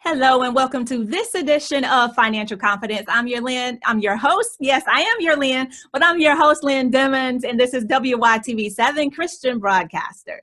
Hello and welcome to this edition of Financial Confidence. I'm your Lynn. I'm your host. Yes, I am your Lynn, but I'm your host, Lynn Demmons, and this is WYTV7 Christian Broadcasters.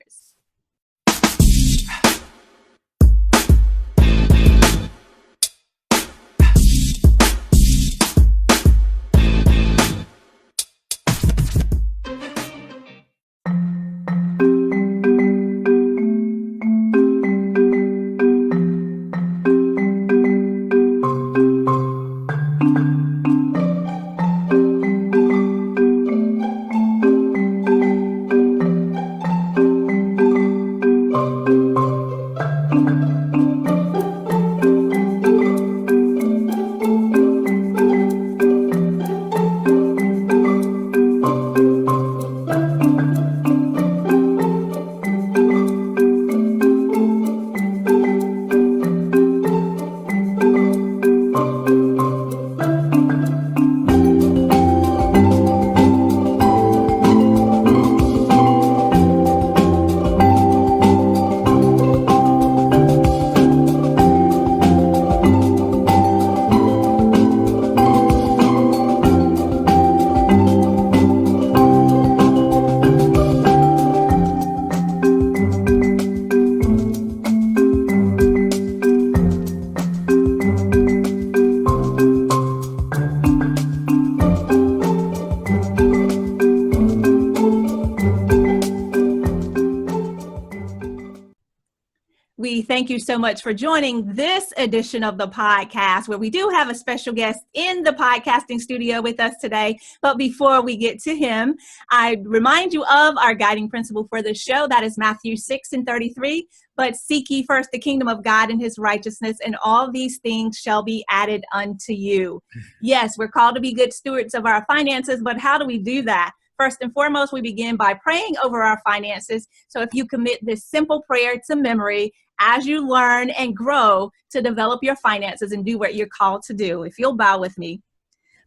We thank you so much for joining this edition of the podcast, where we do have a special guest in the podcasting studio with us today. But before we get to him, I remind you of our guiding principle for this show. That is Matthew 6:33. But seek ye first the kingdom of God and his righteousness, and all these things shall be added unto you. Yes, we're called to be good stewards of our finances, but how do we do that? First and foremost, we begin by praying over our finances. So if you commit this simple prayer to memory as you learn and grow to develop your finances and do what you're called to do, if you'll bow with me.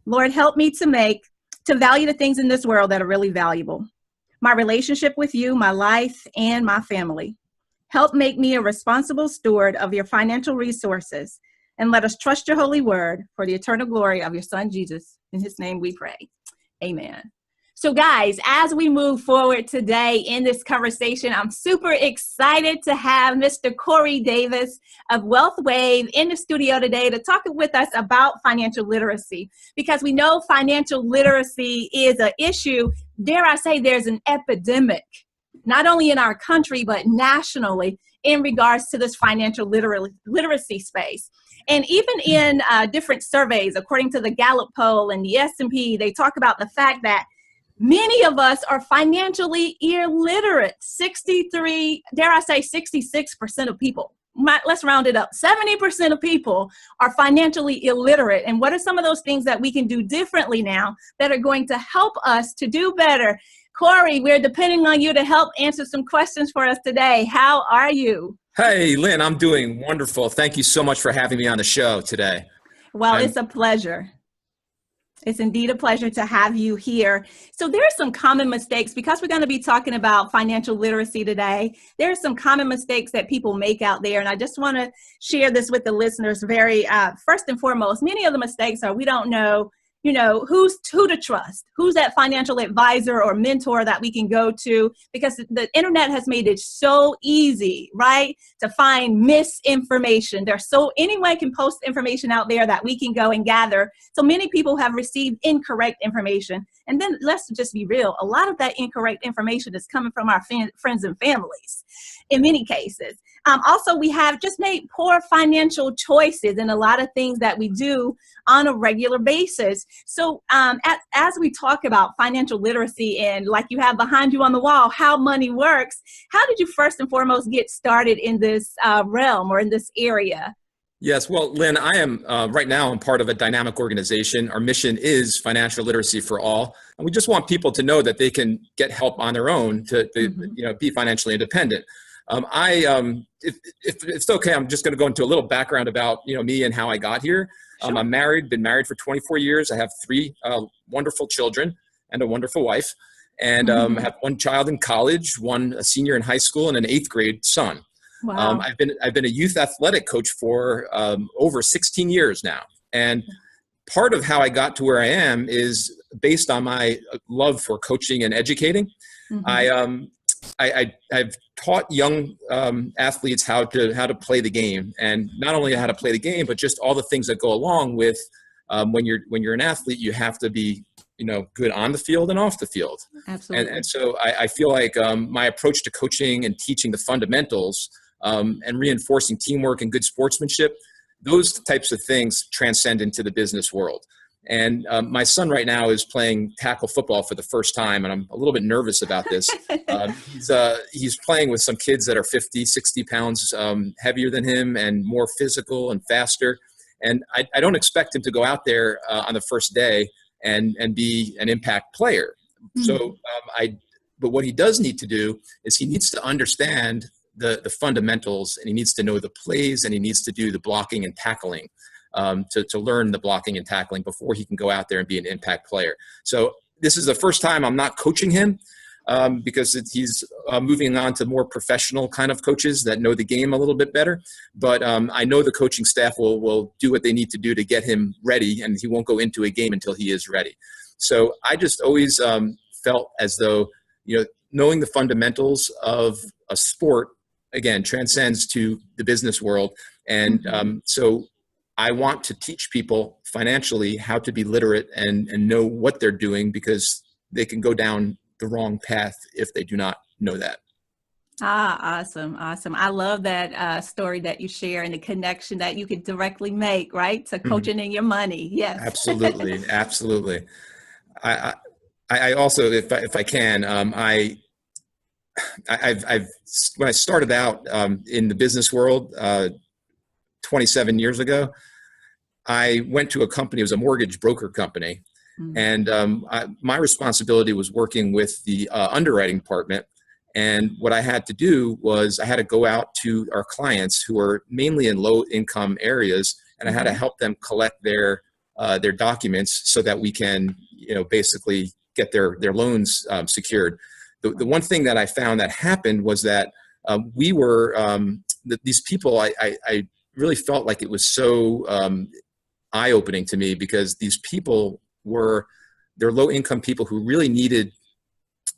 Lord, help me to value the things in this world that are really valuable. My relationship with you, my life, and my family. Help make me a responsible steward of your financial resources. And let us trust your holy word for the eternal glory of your son, Jesus. In his name we pray. Amen. So guys, as we move forward today in this conversation, I'm super excited to have Mr. Cory Davis of Wealth Wave in the studio today to talk with us about financial literacy, because we know financial literacy is an issue. Dare I say there's an epidemic, not only in our country, but nationally in regards to this financial literacy space. And even in different surveys, according to the Gallup poll and the S&P, they talk about the fact that many of us are financially illiterate. 66% of people. Let's round it up. 70% of people are financially illiterate. And what are some of those things that we can do differently now that are going to help us to do better? Cory, we're depending on you to help answer some questions for us today. How are you? Hey, Lynn, I'm doing wonderful. Thank you so much for having me on the show today. Well, it's a pleasure. It's indeed a pleasure to have you here. So there are some common mistakes, because we're going to be talking about financial literacy today. There are some common mistakes that people make out there. And I just want to share this with the listeners first and foremost. Many of the mistakes are we don't know, who to trust, who's that financial advisor or mentor that we can go to, because the internet has made it so easy, right, to find misinformation. Anyone can post information out there that we can go and gather. So many people have received incorrect information. And then let's just be real. A lot of that incorrect information is coming from our friends and families in many cases. Also, we have just made poor financial choices in a lot of things that we do on a regular basis. So as we talk about financial literacy and like you have behind you on the wall, how money works, how did you first and foremost get started in this realm or in this area? Yes, well, Lynn, I am right now I'm part of a dynamic organization. Our mission is financial literacy for all. And we just want people to know that they can get help on their own to be financially independent. If it's okay, I'm just going to go into a little background about me and how I got here. Sure. I'm married, been married for 24 years. I have 3 wonderful children and a wonderful wife, and I have 1 child in college, 1 a senior in high school, and an 8th grade son. Wow. I've been a youth athletic coach for over 16 years now. And part of how I got to where I am is based on my love for coaching and educating. Mm-hmm. I've taught young athletes how to play the game, and not only how to play the game, but just all the things that go along with when you're an athlete. You have to be good on the field and off the field. Absolutely. And so I feel like my approach to coaching and teaching the fundamentals and reinforcing teamwork and good sportsmanship, those types of things transcend into the business world. And my son right now is playing tackle football for the first time, and I'm a little bit nervous about this. He's playing with some kids that are 50, 60 pounds heavier than him and more physical and faster. And I don't expect him to go out there on the first day and be an impact player. Mm-hmm. So but what he does need to do is he needs to understand the fundamentals, and he needs to know the plays, and he needs to do the blocking and tackling. To learn the blocking and tackling before he can go out there and be an impact player. So this is the first time I'm not coaching him because he's moving on to more professional kind of coaches that know the game a little bit better. But I know the coaching staff will do what they need to do to get him ready, and he won't go into a game until he is ready. So I just always felt as though, knowing the fundamentals of a sport, again, transcends to the business world. And so I want to teach people financially how to be literate and know what they're doing, because they can go down the wrong path if they do not know that. Awesome. I love that story that you share and the connection that you could directly make, right, to coaching and your money. Yes. Absolutely. I also, if I can, I've when I started out in the business world 27 years ago, I went to a company. It was a mortgage broker company. Mm-hmm. And my responsibility was working with the underwriting department. And what I had to do was I had to go out to our clients who are mainly in low income areas, and I had to help them collect their documents so that we can, basically get their loans secured. The one thing that I found that happened was that we were these people. I really felt like it was so eye-opening to me, because these people they're low-income people who really needed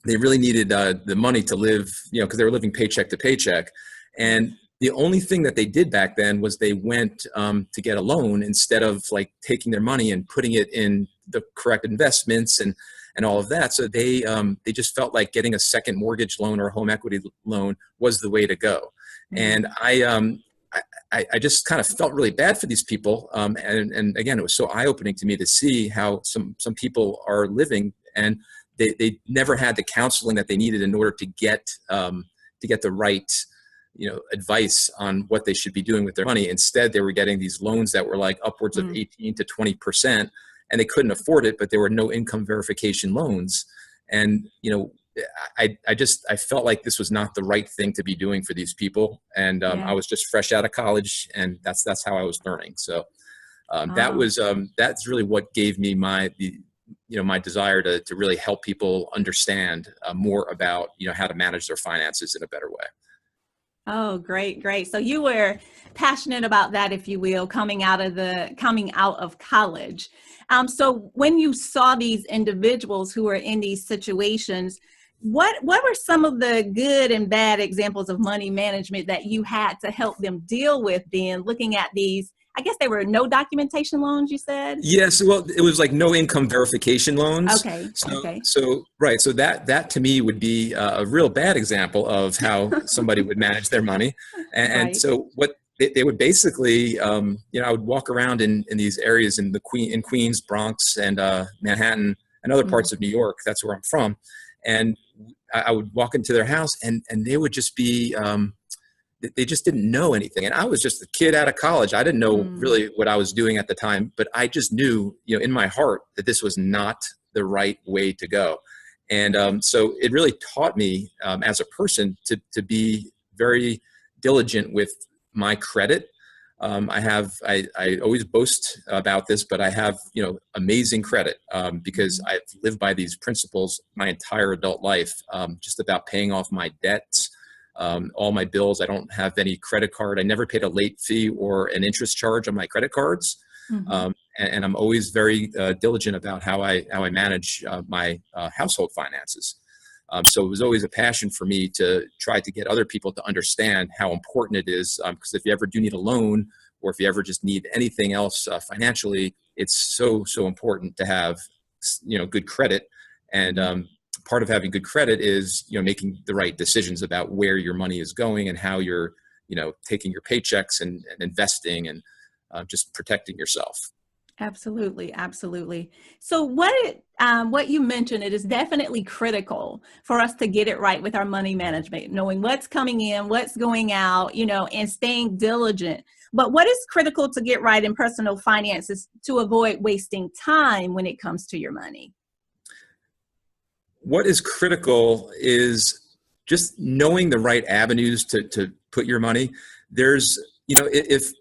the money to live, because they were living paycheck to paycheck. And the only thing that they did back then was they went to get a loan instead of like taking their money and putting it in the correct investments and all of that. So they just felt like getting a second mortgage loan or a home equity loan was the way to go. Mm-hmm. And I just kind of felt really bad for these people. And again, it was so eye-opening to me to see how some people are living, and they never had the counseling that they needed in order to get the right, advice on what they should be doing with their money. Instead, they were getting these loans that were like upwards of 18 to 20%, and they couldn't afford it, but there were no income verification loans. And, I felt like this was not the right thing to be doing for these people. And I was just fresh out of college, and that's how I was learning. So that's really what gave me my desire to really help people understand more about, how to manage their finances in a better way. Oh, great. So you were passionate about that, if you will, coming out of college. So when you saw these individuals who were in these situations, what were some of the good and bad examples of money management that you had to help them deal with then, looking at these? I guess they were no documentation loans, you said? Yes. Well, it was like no income verification loans. Okay. So right. So that to me would be a real bad example of how somebody would manage their money. And so what they would basically, I would walk around in these areas in Queens, Bronx, and Manhattan, and other parts of New York. That's where I'm from. And I would walk into their house, and they would just be, they just didn't know anything. And I was just a kid out of college. I didn't know really what I was doing at the time, but I just knew, in my heart that this was not the right way to go. And so it really taught me as a person to be very diligent with my credit. I always boast about this, but I have, amazing credit because I've lived by these principles my entire adult life, just about paying off my debts, all my bills. I don't have any credit card. I never paid a late fee or an interest charge on my credit cards. And I'm always very diligent about how I manage my household finances. So it was always a passion for me to try to get other people to understand how important it is. Because if you ever do need a loan, or if you ever just need anything else financially, it's so important to have, good credit. And part of having good credit is, making the right decisions about where your money is going and how you're, taking your paychecks and investing and just protecting yourself. Absolutely. Absolutely. So what you mentioned, it is definitely critical for us to get it right with our money management, knowing what's coming in, what's going out, and staying diligent. But what is critical to get right in personal finances to avoid wasting time when it comes to your money? What is critical is just knowing the right avenues to put your money. There's, if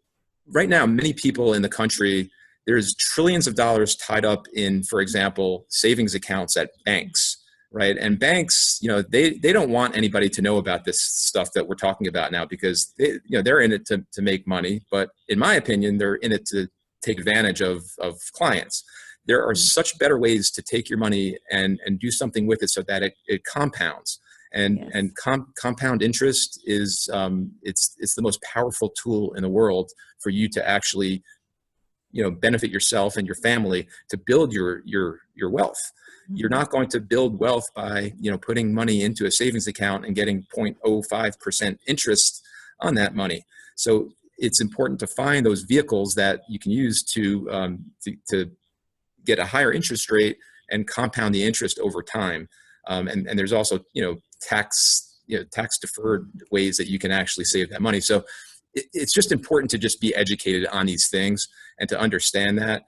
right now, many people in the country, there's trillions of dollars tied up in, for example, savings accounts at banks, right? And banks, they don't want anybody to know about this stuff that we're talking about now, because they're in it to make money. But in my opinion, they're in it to take advantage of clients. There are such better ways to take your money and do something with it so that it compounds. And compound interest is it's the most powerful tool in the world for you to actually benefit yourself and your family to build your wealth. You're not going to build wealth by putting money into a savings account and getting 0.05% interest on that money. So it's important to find those vehicles that you can use to get a higher interest rate and compound the interest over time. And there's also tax deferred ways that you can actually save that money. So it's just important to just be educated on these things and to understand that.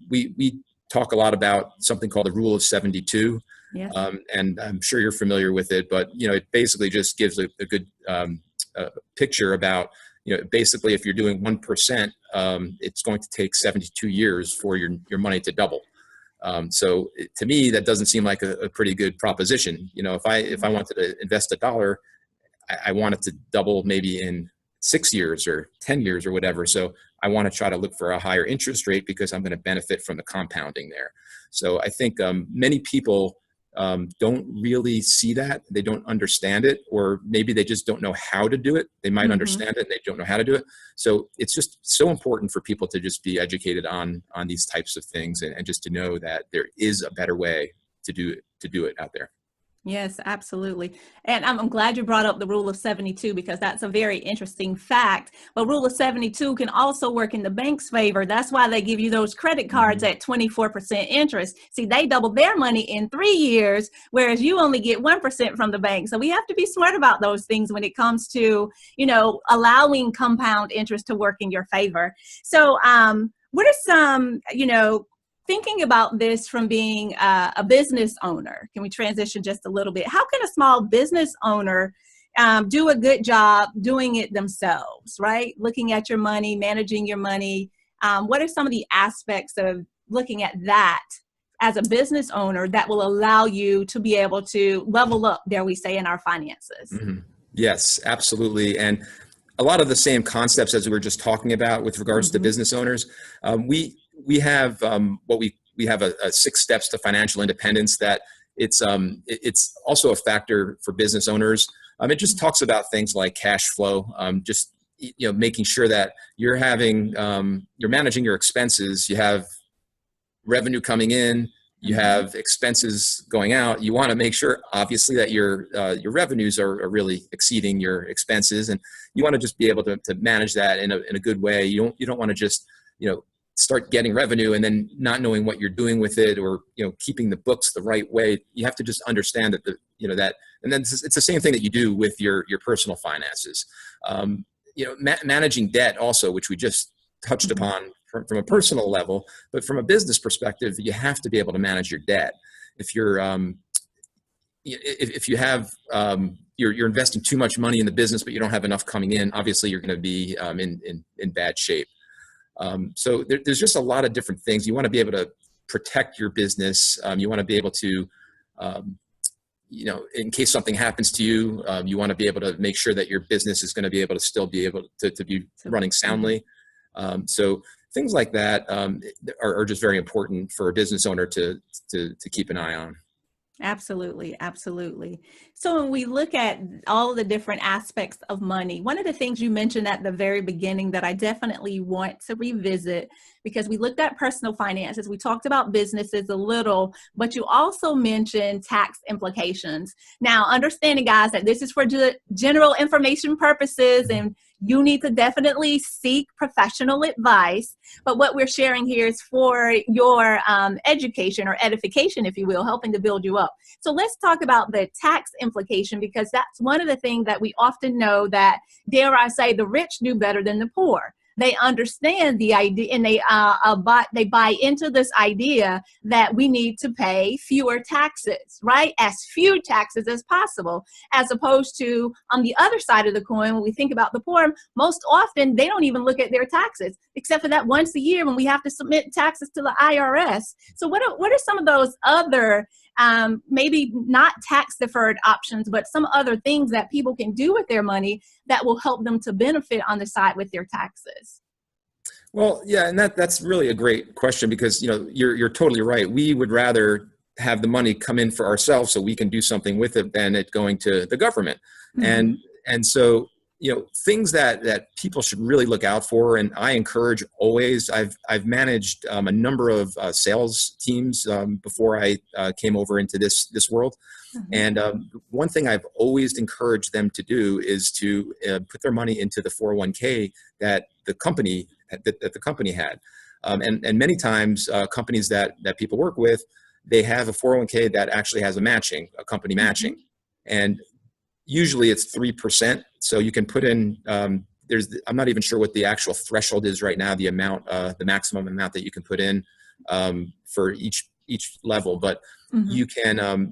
We talk a lot about something called the rule of 72. Yes. And I'm sure you're familiar with it, but it basically just gives a good picture about, basically if you're doing 1%, it's going to take 72 years for your money to double. So to me, that doesn't seem like a pretty good proposition. If I wanted to invest $1, I want it to double maybe in 6 years or 10 years or whatever. So I want to try to look for a higher interest rate because I'm going to benefit from the compounding there. So I think many people don't really see that. They don't understand it, or maybe they just don't know how to do it. They might understand it and they don't know how to do it. So it's just so important for people to just be educated on these types of things and just to know that there is a better way to do it out there. Yes, absolutely. And I'm glad you brought up the rule of 72, because that's a very interesting fact. But rule of 72 can also work in the bank's favor. That's why they give you those credit cards at 24% interest. See, they double their money in 3 years, whereas you only get 1% from the bank. So we have to be smart about those things when it comes to, allowing compound interest to work in your favor. So what are some, thinking about this from being a business owner, can we transition just a little bit? How can a small business owner do a good job doing it themselves, right? Looking at your money, managing your money. What are some of the aspects of looking at that as a business owner that will allow you to be able to level up, dare we say, in our finances? Yes, absolutely. And a lot of the same concepts as we were just talking about with regards to business owners. We have we have a 6 steps to financial independence that it's also a factor for business owners. It just talks about things like cash flow, just making sure that you're managing your expenses. You have revenue coming in, you have expenses going out. You want to make sure, obviously, that your revenues are really exceeding your expenses, and you want to just be able to manage that in a good way. You don't want to just start getting revenue and then not knowing what you're doing with it, or keeping the books the right way. You have to just understand that that, and then it's the same thing that you do with your personal finances. Managing debt also, which we just touched upon from a personal level, but from a business perspective, you have to be able to manage your debt. If you're if you have you're investing too much money in the business but you don't have enough coming in, obviously you're going to be in bad shape. So there's just a lot of different things. You want to be able to protect your business. You want to be able to, in case something happens to you, you want to be able to make sure that your business is going to be able to still be able to be running soundly. So things like that are just very important for a business owner to keep an eye on. Absolutely. Absolutely. So when we look at all the different aspects of money, one of the things you mentioned at the very beginning that I definitely want to revisit, because we looked at personal finances, we talked about businesses a little, but you also mentioned tax implications. Now, understanding, guys, that this is for general information purposes, and you need to definitely seek professional advice. But what we're sharing here is for your education or edification, if you will, helping to build you up. So let's talk about the tax implication, because that's one of the things that we often know that, dare I say, the rich do better than the poor. They understand the idea, and they buy into this idea that we need to pay fewer taxes, right? As few taxes as possible, as opposed to on the other side of the coin, when we think about the poor, most often they don't even look at their taxes, except for that once a year when we have to submit taxes to the IRS. So what are some of those other maybe not tax deferred options, but some other things that people can do with their money that will help them to benefit on the side with their taxes? Well, yeah, and that's really a great question, because you're totally right. We would rather have the money come in for ourselves so we can do something with it than it going to the government. Mm-hmm. And so things that people should really look out for, and I encourage always. I've managed a number of sales teams before I came over into this world, mm-hmm. and one thing I've always encouraged them to do is to put their money into the 401k that the company had, and many times companies that people work with, they have a 401k that actually has a company matching, mm-hmm. and usually it's 3%. So you can put in, I'm not even sure what the actual threshold is right now, the maximum amount that you can put in for each level, but mm-hmm.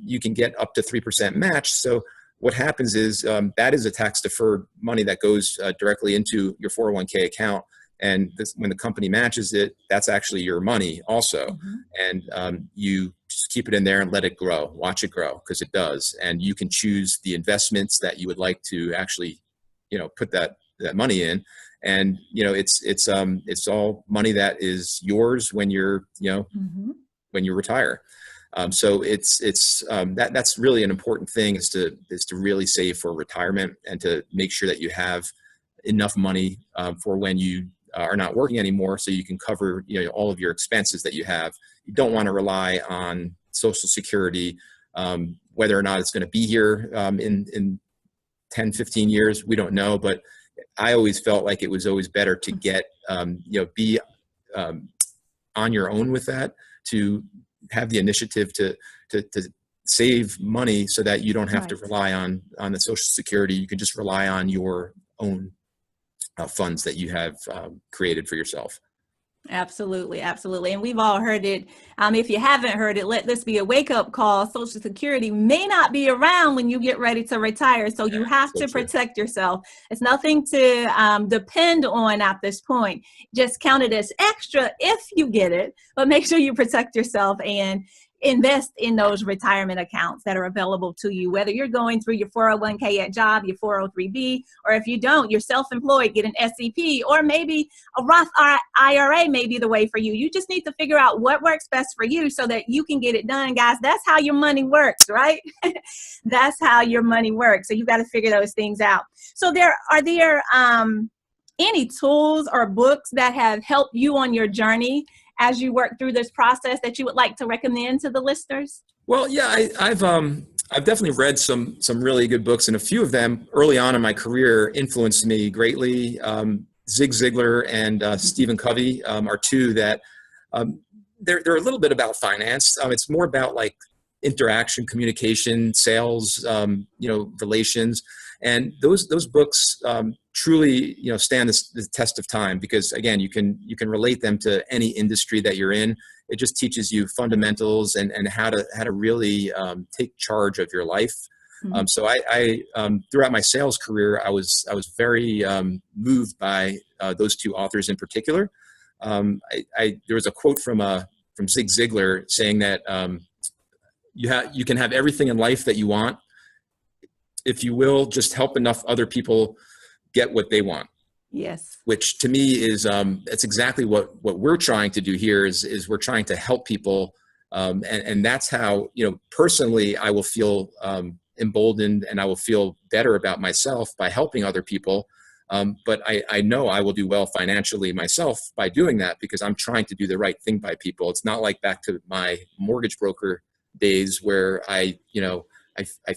you can get up to 3% match. So what happens is that is a tax deferred money that goes directly into your 401k account. And when the company matches it, that's actually your money also. Mm-hmm. And you just keep it in there and let it grow, watch it grow, because it does. And you can choose the investments that you would like to actually, put that money in. And, it's all money that is yours when you're, mm-hmm. when you retire. So that's really an important thing, is to really save for retirement, and to make sure that you have enough money for when you are not working anymore, so you can cover all of your expenses that you have. You don't want to rely on Social Security, whether or not it's going to be here in 10, 15 years, we don't know. But I always felt like it was always better to get be on your own with that, to have the initiative to save money, so that you don't have to rely on the Social Security. You can just rely on your own funds that you have created for yourself. Absolutely. Absolutely. And we've all heard it. If you haven't heard it, let this be a wake-up call. Social Security may not be around when you get ready to retire. So you have to protect yourself. It's nothing to depend on at this point. Just count it as extra if you get it, but make sure you protect yourself and invest in those retirement accounts that are available to you, whether you're going through your 401k at job, your 403b, or if you don't, you're self-employed, get an SEP, or maybe a Roth IRA may be the way for you. You just need to figure out what works best for you so that you can get it done, guys. That's how your money works, right? That's how your money works. So you got to figure those things out. So are there any tools or books that have helped you on your journey as you work through this process that you would like to recommend to the listeners? Well, yeah, I've definitely read some really good books, and a few of them early on in my career influenced me greatly. Zig Ziglar and Stephen Covey are two that they're a little bit about finance. It's more about like interaction, communication, sales, relations. And those books truly, stand the test of time, because again, you can relate them to any industry that you're in. It just teaches you fundamentals and how to really take charge of your life. Mm-hmm. So I throughout my sales career, I was very moved by those two authors in particular. There was a quote from Zig Ziglar saying that you can have everything in life that you want if you will just help enough other people get what they want. Yes. Which to me is it's exactly what we're trying to do here is we're trying to help people, and that's how, you know, personally I will feel emboldened, and I will feel better about myself by helping other people. But I know I will do well financially myself by doing that, because I'm trying to do the right thing by people. It's not like back to my mortgage broker days where I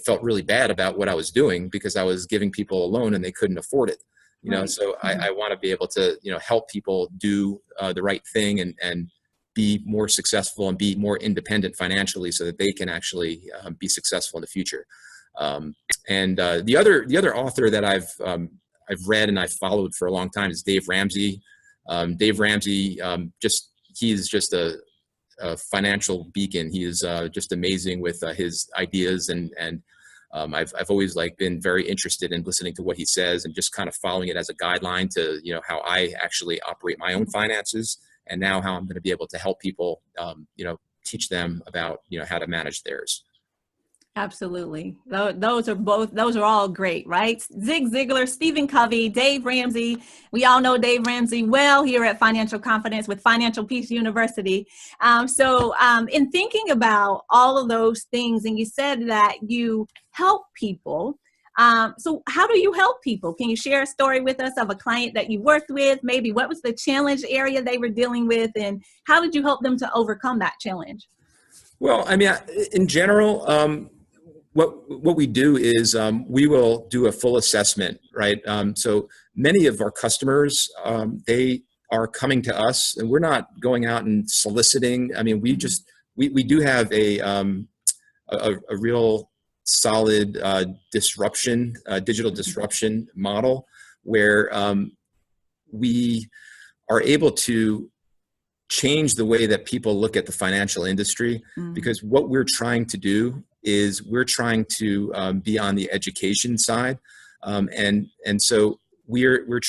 felt really bad about what I was doing because I was giving people a loan and they couldn't afford it. You know, so I want to be able to, you know, help people do the right thing and be more successful and be more independent financially so that they can actually be successful in the future. And the other author that I've read and I've followed for a long time is Dave Ramsey. Dave Ramsey, he's just a financial beacon. He is just amazing with his ideas, and I've always been very interested in listening to what he says and just kind of following it as a guideline to, you know, how I actually operate my own finances, and now how I'm going to be able to help people, you know, teach them about, you know, how to manage theirs. Absolutely. Those are all great, right? Zig Ziglar, Stephen Covey, Dave Ramsey. We all know Dave Ramsey well here at Financial Confidence with Financial Peace University. So in thinking about all of those things, and you said that you help people. So how do you help people? Can you share a story with us of a client that you worked with? Maybe what was the challenge area they were dealing with, and how did you help them to overcome that challenge? Well, I mean, in general, what we do is we will do a full assessment, right? So many of our customers, they are coming to us, and we're not going out and soliciting. I mean, we do have a real solid digital disruption model where we are able to change the way that people look at the financial industry, because what we're trying to do is we're trying to be on the education side, and so we're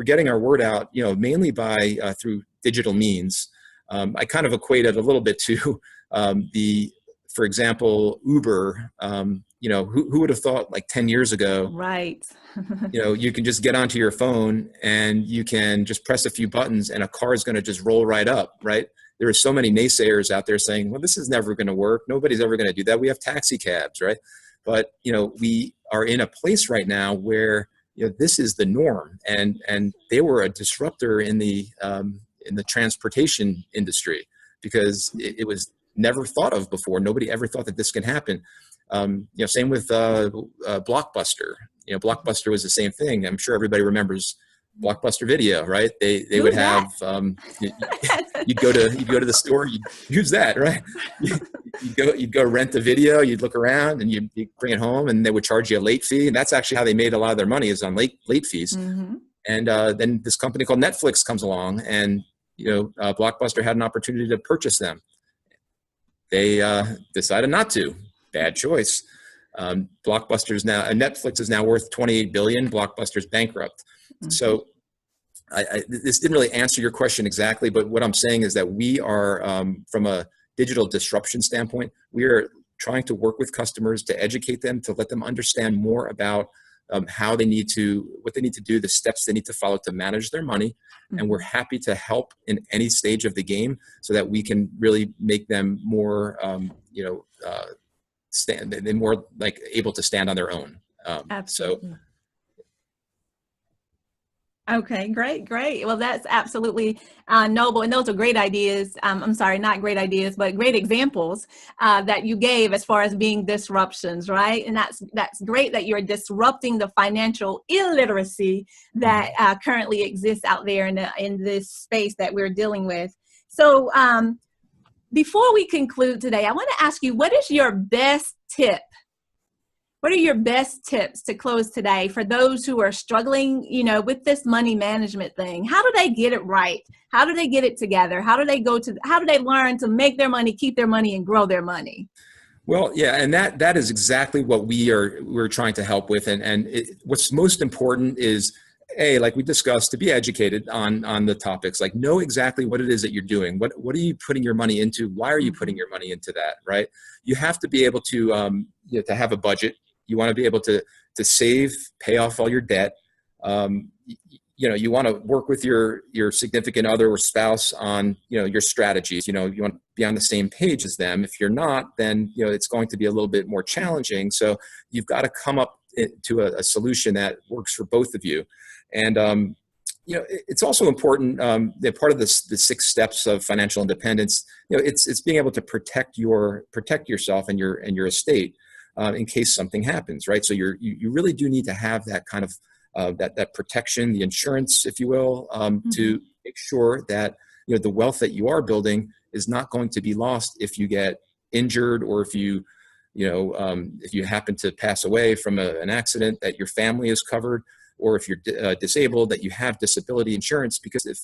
getting our word out, you know, mainly by through digital means. I kind of equate it a little bit to for example, Uber. You know, who would have thought 10 years ago, right? You know, you can just get onto your phone and you can just press a few buttons and a car is going to just roll right up, right? There are so many naysayers out there saying, well, this is never going to work. Nobody's ever going to do that. We have taxi cabs, right? But, you know, we are in a place right now where, you know, this is the norm, and they were a disruptor in the transportation industry because it was never thought of before. Nobody ever thought that this can happen. You know, same with Blockbuster. You know, Blockbuster was the same thing. I'm sure everybody remembers Blockbuster Video, right? They would have you'd go to the store, you'd use that, right? You'd go rent the video, you'd look around, and you'd bring it home, and they would charge you a late fee. And that's actually how they made a lot of their money, is on late fees. And then this company called Netflix comes along, and you know, Blockbuster had an opportunity to purchase them. They decided not to. Bad choice. Netflix is now worth $28 billion. Blockbuster's bankrupt. So this didn't really answer your question exactly, but what I'm saying is that we are, from a digital disruption standpoint, we are trying to work with customers to educate them, to let them understand more about what they need to do, the steps they need to follow to manage their money. And we're happy to help in any stage of the game so that we can really make them more, they're more able to stand on their own. Absolutely. Okay, great. Well, that's absolutely noble. And those are great ideas. I'm sorry, not great ideas, but great examples that you gave as far as being disruptions, right? And that's great that you're disrupting the financial illiteracy that currently exists out there in this space that we're dealing with. So before we conclude today, I want to ask you, what is your best tip? What are your best tips to close today for those who are struggling, you know, with this money management thing? How do they get it right? How do they get it together? How do they learn to make their money, keep their money, and grow their money? Well, yeah, and that is exactly what we're trying to help with. And what's most important is like we discussed, to be educated on the topics, like know exactly what it is that you're doing. What are you putting your money into? Why are you putting your money into that, right? You have to be able to, to have a budget. You want to be able to save, pay off all your debt. You want to work with your significant other or spouse on, your strategies. You want to be on the same page as them. If you're not, then, it's going to be a little bit more challenging. So you've got to come up to a solution that works for both of you. And, it's also important that part of the 6 steps of financial independence, it's being able to protect yourself and your estate in case something happens, right? So you really do need to have that kind of that protection, the insurance, if you will, to make sure that the wealth that you are building is not going to be lost if you get injured, or if you happen to pass away from an accident, that your family is covered, or if you're disabled, that you have disability insurance. Because if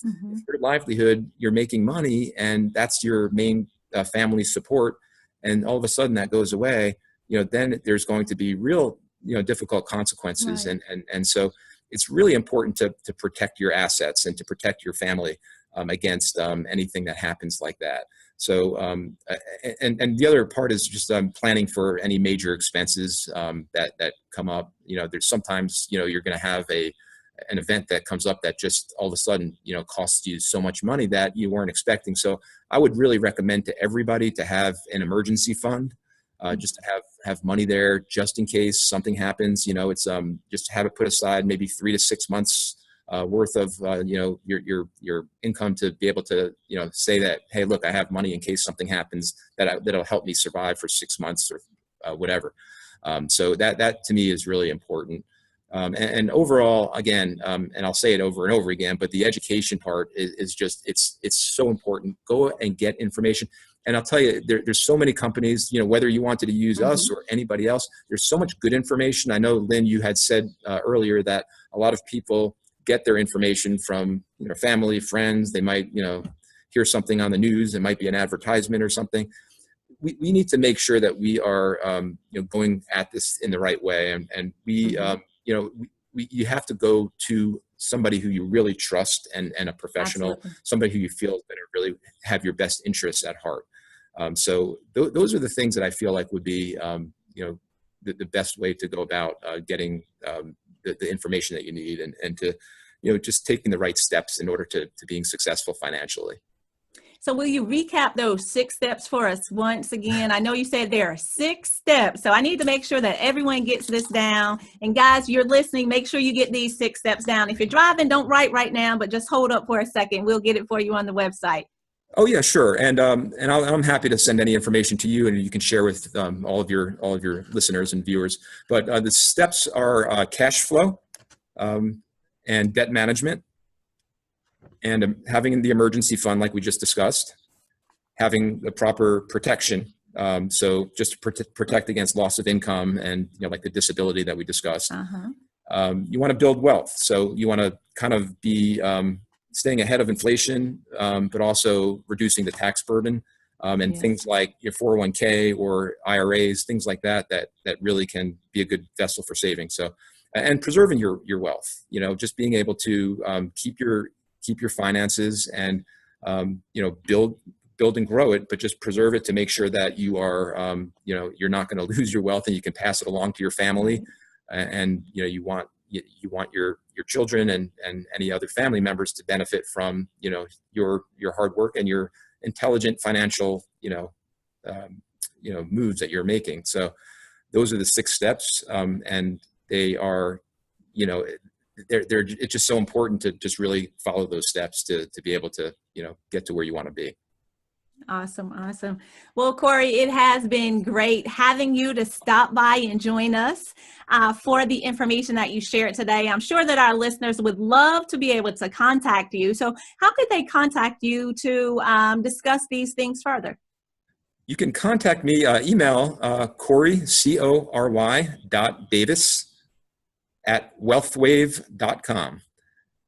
your livelihood, you're making money, and that's your main family support, and all of a sudden that goes away, then there's going to be real difficult consequences. Right. And so it's really important to protect your assets and to protect your family against anything that happens like that. So, and the other part is just planning for any major expenses that come up. There's sometimes, you're going to have an event that comes up that just all of a sudden, costs you so much money that you weren't expecting. So I would really recommend to everybody to have an emergency fund. Just to have money there just in case something happens. It's just have it put aside, maybe 3 to 6 months worth of your income, to be able to say that, hey, look, I have money in case something happens that'll help me survive for 6 months or whatever. So that to me is really important. And overall, again, and I'll say it over and over again, but the education part is just it's so important. Go and get information. And I'll tell you, there's so many companies, whether you wanted to use us or anybody else, there's so much good information. I know, Lynn, you had said earlier that a lot of people get their information from, family, friends. They might, hear something on the news. It might be an advertisement or something. We need to make sure that we are, going at this in the right way. And we, you have to go to somebody who you really trust and a professional, Absolutely. Somebody who you feel is going to really have your best interests at heart. So those are the things that I feel like would be, the best way to go about getting the information that you need, and to, just taking the right steps in order to being successful financially. So will you recap those 6 steps for us once again? I know you said there are 6 steps, so I need to make sure that everyone gets this down. And guys, you're listening, make sure you get these 6 steps down. If you're driving, don't write right now, but just hold up for a second. We'll get it for you on the website. Oh yeah, sure. And I'm happy to send any information to you, and you can share with all of your listeners and viewers. But the steps are cash flow, and debt management, and having the emergency fund like we just discussed, having the proper protection, so just to protect against loss of income and like the disability that we discussed. You want to build wealth, so you want to kind of be staying ahead of inflation, but also reducing the tax burden, and things like your 401k or IRAs, things like that really can be a good vessel for saving. So, and preserving your wealth, just being able to keep your finances and build and grow it, but just preserve it to make sure that you are you're not going to lose your wealth, and you can pass it along to your family, and you want your children and any other family members to benefit from your hard work and your intelligent financial moves that you're making. So those are the 6 steps, and they are it's just so important to just really follow those steps to be able to get to where you want to be. Awesome. Well, Cory, it has been great having you to stop by and join us for the information that you shared today. I'm sure that our listeners would love to be able to contact you. So how could they contact you to discuss these things further? You can contact me, email Cory, CORY.Davis@wealthwave.com.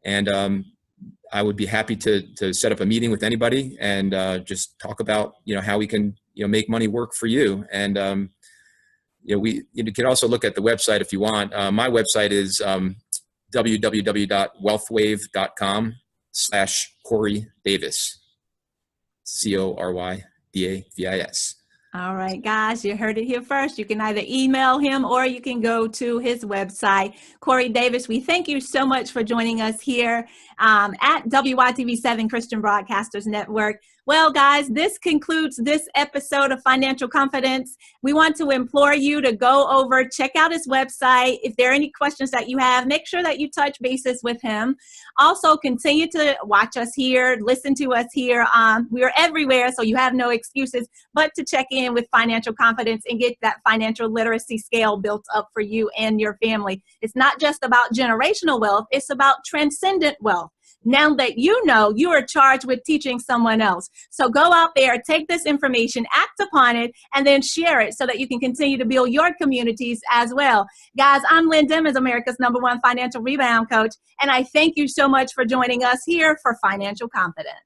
And I would be happy to set up a meeting with anybody and just talk about how we can make money work for you. And you can also look at the website if you want. My website is www.wealthwave.com/Cory Davis. CORYDAVIS. All right, guys, you heard it here first. You can either email him or you can go to his website. Cory Davis, we thank you so much for joining us here at WYTV7 Christian Broadcasters Network. Well, guys, this concludes this episode of Financial Confidence. We want to implore you to go over, check out his website. If there are any questions that you have, make sure that you touch bases with him. Also, continue to watch us here, listen to us here. We are everywhere, so you have no excuses but to check in with Financial Confidence and get that financial literacy scale built up for you and your family. It's not just about generational wealth, it's about transcendent wealth. Now that you know, you are charged with teaching someone else. So go out there, take this information, act upon it, and then share it so that you can continue to build your communities as well. Guys, I'm Lynn, Demmons, America's #1 financial rebound coach, and I thank you so much for joining us here for Financial Confidence.